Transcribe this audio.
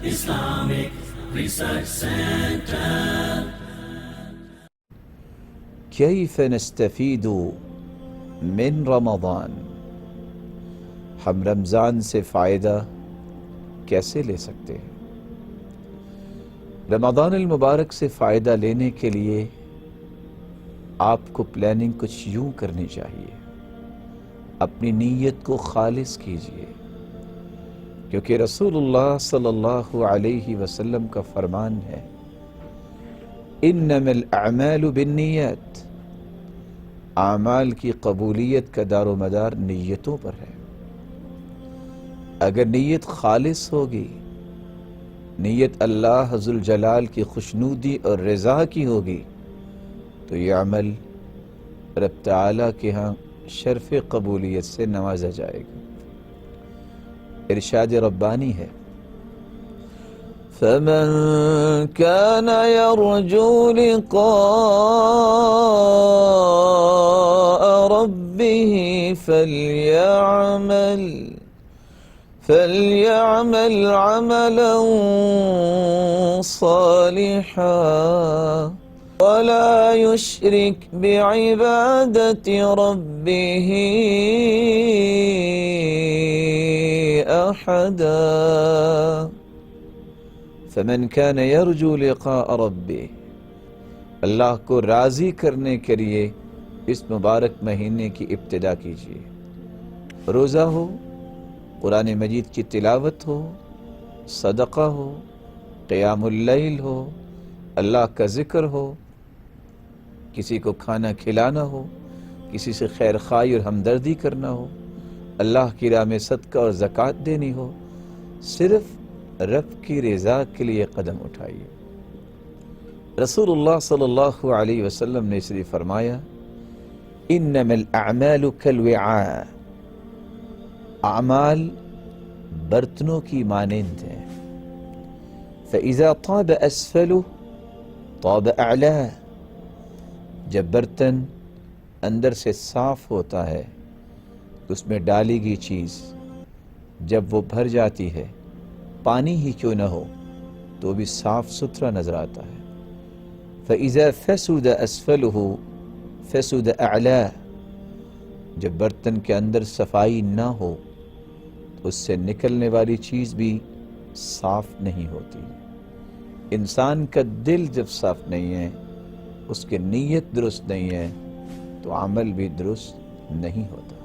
Islamic Research Center. كيف نستفيد من رمضان؟ ہم رمضان سے فائدہ کیسے لے سکتے ہیں؟ رمضان المبارک سے فائدہ لینے کے لیے آپ کو پلاننگ کچھ یوں کرنی چاہیے. اپنی نیت کو خالص کیجئے، کیونکہ رسول اللہ صلی اللہ علیہ وسلم کا فرمان ہے انما الاعمال بالنیات، اعمال کی قبولیت کا دار و مدار نیتوں پر ہے. اگر نیت خالص ہوگی، نیت اللہ ذوالجلال کی خوشنودی اور رضا کی ہوگی، تو یہ عمل رب تعالیٰ کے ہاں شرف قبولیت سے نوازا جائے گا. ارشاد ربانی ہے فَمَن كَانَ يَرْجُو لِقَاءَ رَبِّهِ فَلْيَعْمَلْ عَمَلًا صَالِحًا وَلَا يُشْرِكْ بِعِبَادَةِ رَبِّهِ أَحَدًا. فمن كان يرجو لقاء ربه، اللہ کو راضی کرنے کے لیے اس مبارک مہینے کی ابتدا کیجیے. روزہ ہو، قرآن مجید کی تلاوت ہو، صدقہ ہو، قیام اللیل ہو، اللہ کا ذکر ہو، کسی کو کھانا کھلانا ہو، کسی سے خیر خواہی اور ہمدردی کرنا ہو، اللہ کی راہ میں صدقہ اور زکوٰۃ دینی ہو، صرف رب کی رضا کے لیے قدم اٹھائیے. رسول اللہ صلی اللہ علیہ وسلم نے اس لیے فرمایا انما الاعمال كالوعاء، اعمال برتنوں کی مانند ہیں. فاذا طاب اسفله طاب اعلاه، جب برتن اندر سے صاف ہوتا ہے اس میں ڈالی گئی چیز جب وہ بھر جاتی ہے، پانی ہی کیوں نہ ہو تو بھی صاف ستھرا نظر آتا ہے. فَإِذَا فَسُدَ أَسْفَلُهُ فَسُدَ أَعْلَاهُ، جب برتن کے اندر صفائی نہ ہو تو اس سے نکلنے والی چیز بھی صاف نہیں ہوتی. انسان کا دل جب صاف نہیں ہے، اس کی نیت درست نہیں ہے، تو عمل بھی درست نہیں ہوتا.